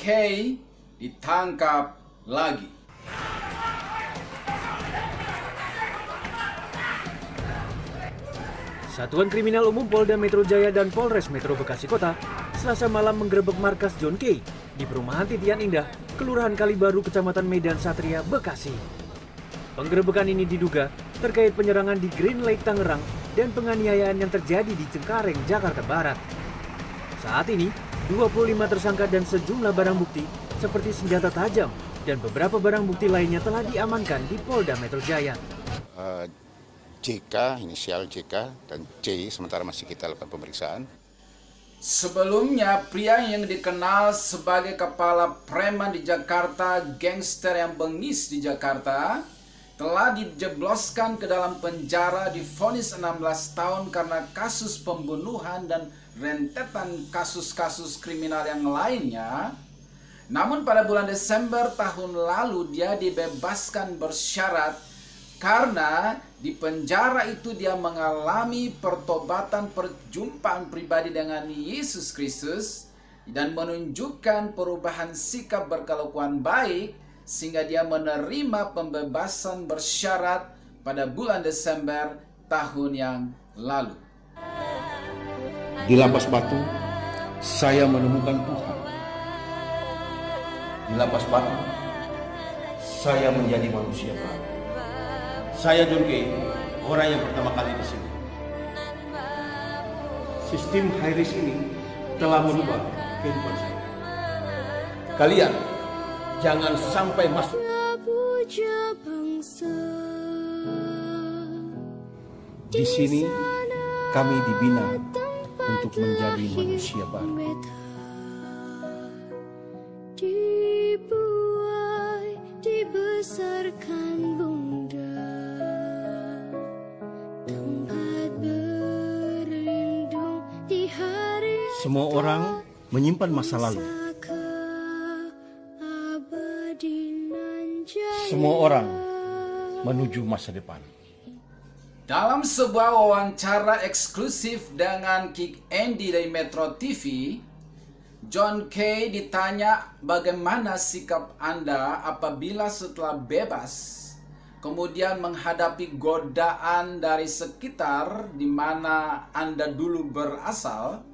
Kay ditangkap lagi. Satuan Kriminal Umum Polda Metro Jaya dan Polres Metro Bekasi Kota Selasa malam menggerebek markas John Kay di perumahan Titian Indah, Kelurahan Kalibaru, Kecamatan Medan Satria, Bekasi. Penggerebekan ini diduga terkait penyerangan di Green Lake Tangerang dan penganiayaan yang terjadi di Cengkareng, Jakarta Barat. Saat ini, 25 tersangka dan sejumlah barang bukti seperti senjata tajam dan beberapa barang bukti lainnya telah diamankan di Polda Metro Jaya. JK, inisial JK, dan C, sementara masih kita lakukan pemeriksaan. Sebelumnya, pria yang dikenal sebagai kepala preman di Jakarta, gangster yang bengis di Jakarta, telah dijebloskan ke dalam penjara divonis 16 tahun karena kasus pembunuhan dan rentetan kasus-kasus kriminal yang lainnya. Namun pada bulan Desember tahun lalu dia dibebaskan bersyarat karena di penjara itu dia mengalami pertobatan perjumpaan pribadi dengan Yesus Kristus dan menunjukkan perubahan sikap berkelakuan baik sehingga dia menerima pembebasan bersyarat pada bulan Desember tahun yang lalu. Di Lapas Batu, saya menemukan Tuhan. Di Lapas Batu, saya menjadi manusia baru. Saya John Kay, orang yang pertama kali di sini. Sistem high risk ini telah merubah kehidupan saya. Kalian jangan sampai masuk. Di sini kami dibina untuk menjadi manusia baru. Dibuai, dibesarkan bunda, tempat berlindung di hari. Semua orang menyimpan masa lalu. Semua orang menuju masa depan. Dalam sebuah wawancara eksklusif dengan Kick Andy dari Metro TV, John Kay ditanya bagaimana sikap Anda apabila setelah bebas kemudian menghadapi godaan dari sekitar di mana Anda dulu berasal.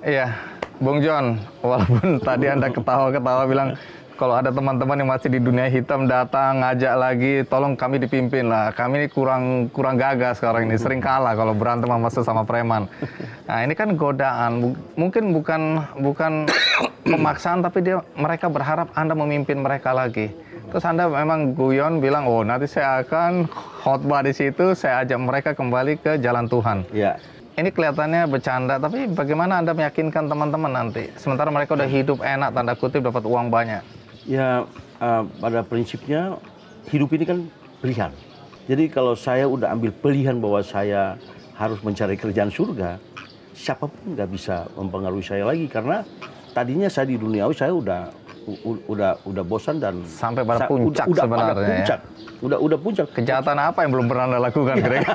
Iya, Bung John, walaupun tadi Anda ketawa-ketawa bilang kalau ada teman-teman yang masih di dunia hitam datang ngajak lagi, tolong kami dipimpin lah. Kami ini kurang gagas sekarang ini, sering kalah kalau berantem sama preman. Nah ini kan godaan, mungkin bukan pemaksaan, tapi mereka berharap Anda memimpin mereka lagi. Terus Anda memang guyon bilang, oh nanti saya akan khotbah di situ, saya ajak mereka kembali ke jalan Tuhan. Ya. Ini kelihatannya bercanda, tapi bagaimana Anda meyakinkan teman-teman nanti? Sementara mereka udah hidup enak, tanda kutip dapat uang banyak. Ya, pada prinsipnya hidup ini kan pilihan. Jadi kalau saya udah ambil pilihan bahwa saya harus mencari kerjaan surga, siapapun nggak bisa mempengaruhi saya lagi karena tadinya saya di dunia saya udah bosan dan sampai pada puncak sebenarnya. Pada puncak. Ya? Udah puncak. Kejahatan apa yang belum pernah Anda lakukan, kira-kira?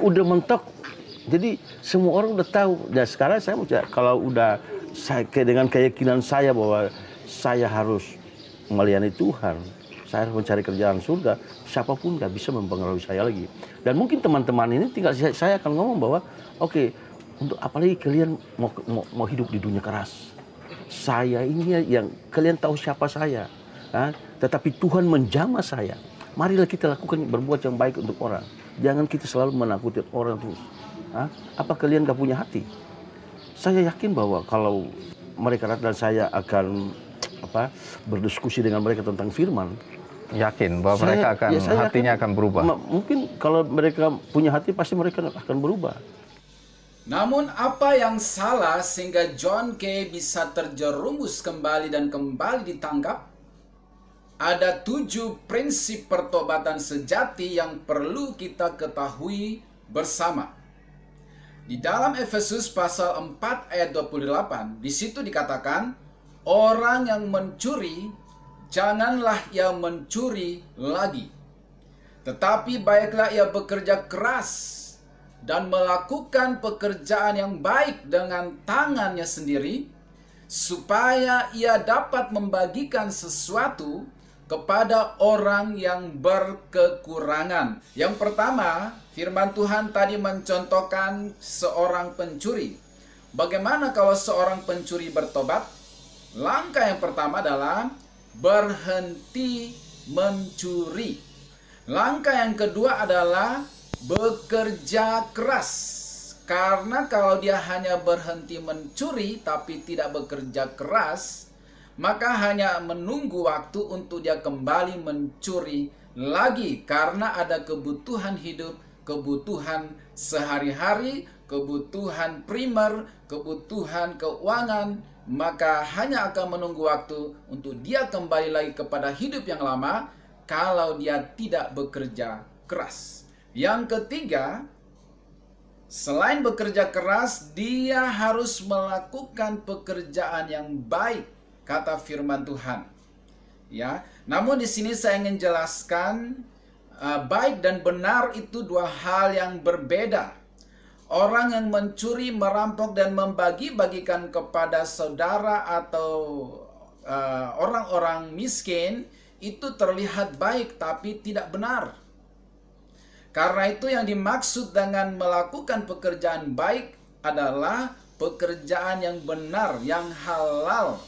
udah mentok. Jadi semua orang udah tahu. Dan sekarang saya kalau udah dengan keyakinan saya bahwa saya harus melayani Tuhan, saya harus mencari kerjaan surga, siapapun nggak bisa mempengaruhi saya lagi. Dan mungkin teman-teman ini tinggal saya akan ngomong bahwa, oke, untuk apalagi kalian mau hidup di dunia keras. Saya ini yang kalian tahu siapa saya, tetapi Tuhan menjamah saya. Marilah kita lakukan berbuat yang baik untuk orang. Jangan kita selalu menakuti orang terus. Apa kalian nggak punya hati? Saya yakin bahwa kalau mereka dan saya akan berdiskusi dengan mereka tentang firman, yakin bahwa mereka akan hatinya akan berubah. Mungkin kalau mereka punya hati pasti mereka akan berubah. Namun apa yang salah sehingga John Kay bisa terjerumus kembali dan kembali ditangkap? Ada 7 prinsip pertobatan sejati yang perlu kita ketahui bersama. Di dalam Efesus pasal 4 ayat 28, di situ dikatakan, orang yang mencuri, janganlah ia mencuri lagi. Tetapi baiklah ia bekerja keras dan melakukan pekerjaan yang baik dengan tangannya sendiri, supaya ia dapat membagikan sesuatu kepada orang yang berkekurangan. Yang pertama, firman Tuhan tadi mencontohkan seorang pencuri. Bagaimana kalau seorang pencuri bertobat? Langkah yang pertama adalah berhenti mencuri. Langkah yang kedua adalah bekerja keras. Karena kalau dia hanya berhenti mencuri tapi tidak bekerja keras, maka hanya menunggu waktu untuk dia kembali mencuri lagi. Karena ada kebutuhan hidup, kebutuhan sehari-hari, kebutuhan primer, kebutuhan keuangan, maka hanya akan menunggu waktu untuk dia kembali lagi kepada hidup yang lama kalau dia tidak bekerja keras. Yang ketiga, selain bekerja keras, dia harus melakukan pekerjaan yang baik, kata firman Tuhan. Ya, namun di sini saya ingin jelaskan baik dan benar itu dua hal yang berbeda. Orang yang mencuri, merampok dan membagi-bagikan kepada saudara atau orang-orang miskin itu terlihat baik tapi tidak benar. Karena itu yang dimaksud dengan melakukan pekerjaan baik adalah pekerjaan yang benar, yang halal,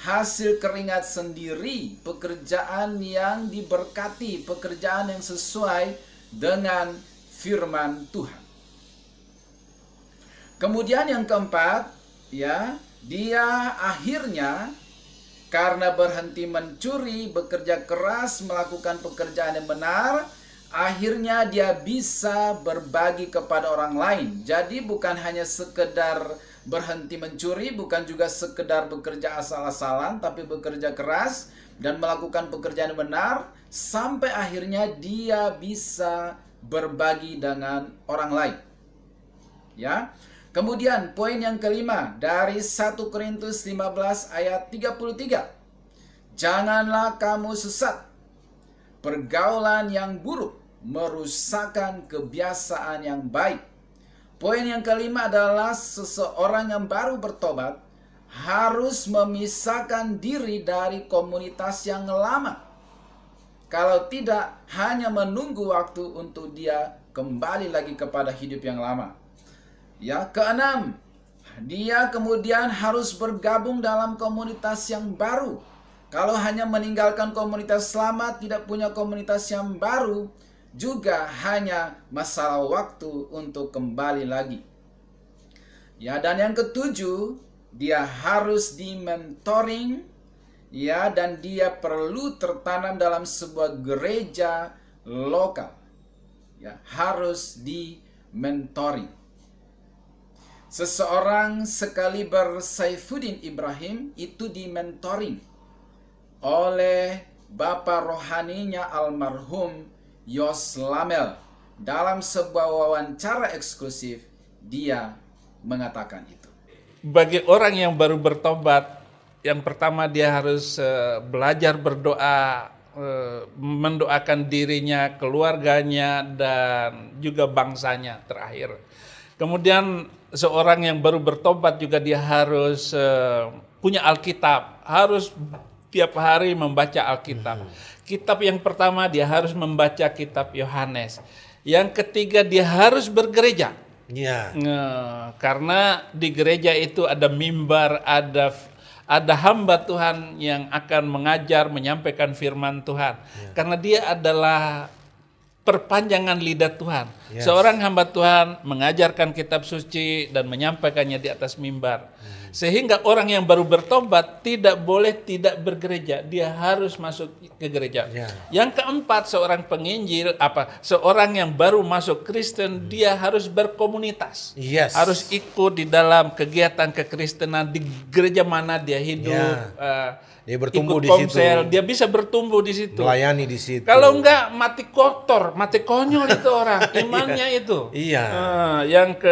hasil keringat sendiri, pekerjaan yang diberkati, pekerjaan yang sesuai dengan firman Tuhan. Kemudian yang keempat, ya, dia akhirnya karena berhenti mencuri, bekerja keras, melakukan pekerjaan yang benar, akhirnya dia bisa berbagi kepada orang lain. Jadi bukan hanya sekedar berhenti mencuri, bukan juga sekedar bekerja asal-asalan, tapi bekerja keras dan melakukan pekerjaan yang benar, sampai akhirnya dia bisa berbagi dengan orang lain. Ya. Kemudian poin yang kelima dari 1 Korintus 15 ayat 33. Janganlah kamu sesat. Pergaulan yang buruk merusakkan kebiasaan yang baik. Poin yang kelima adalah seseorang yang baru bertobat harus memisahkan diri dari komunitas yang lama. Kalau tidak, hanya menunggu waktu untuk dia kembali lagi kepada hidup yang lama. Ya, keenam, dia kemudian harus bergabung dalam komunitas yang baru. Kalau hanya meninggalkan komunitas lama, tidak punya komunitas yang baru, juga hanya masalah waktu untuk kembali lagi. Ya, dan yang ketujuh, dia harus di-mentoring, ya, dan dia perlu tertanam dalam sebuah gereja lokal. Ya, harus di-mentoring. Seseorang sekaliber Saifuddin Ibrahim itu di-mentoring oleh bapa rohaninya almarhum Yos Lamel. Dalam sebuah wawancara eksklusif, dia mengatakan itu. Bagi orang yang baru bertobat, yang pertama dia harus belajar berdoa, mendoakan dirinya, keluarganya, dan juga bangsanya terakhir. Kemudian seorang yang baru bertobat juga dia harus punya Alkitab, harus tiap hari membaca Alkitab. Kitab yang pertama dia harus membaca kitab Yohanes. Yang ketiga dia harus bergereja. Ya. Karena di gereja itu ada mimbar, ada hamba Tuhan yang akan mengajar, menyampaikan firman Tuhan. Karena dia adalah perpanjangan lidah Tuhan. Yes. Seorang hamba Tuhan mengajarkan kitab suci dan menyampaikannya di atas mimbar. Sehingga orang yang baru bertobat tidak boleh tidak bergereja, dia harus masuk ke gereja. Yang keempat, seorang penginjil, seorang yang baru masuk Kristen, dia harus berkomunitas. Yes. Harus ikut di dalam kegiatan kekristenan di gereja mana dia hidup. Dia bertumbuh ikut di komsel, situ. dia bisa bertumbuh di situ. Melayani di situ. Kalau enggak mati kotor, mati konyol itu orang, imannya itu. Iya. Yang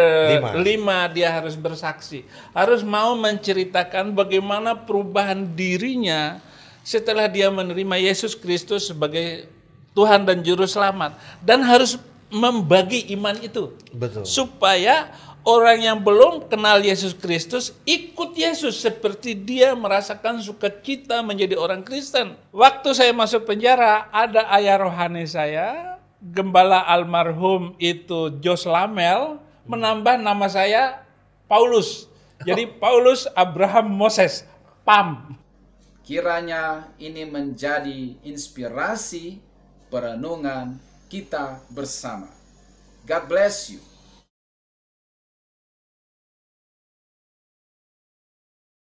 kelima dia harus bersaksi, harus mau menceritakan bagaimana perubahan dirinya setelah dia menerima Yesus Kristus sebagai Tuhan dan Juru Selamat, dan harus membagi iman itu. Betul. Supaya orang yang belum kenal Yesus Kristus ikut Yesus seperti dia merasakan sukacita menjadi orang Kristen. Waktu saya masuk penjara, ada ayah rohani saya, gembala almarhum itu Jos Lamel, menambah nama saya Paulus. Jadi Paulus Abraham Moses, PAM. Kiranya ini menjadi inspirasi perenungan kita bersama. God bless you.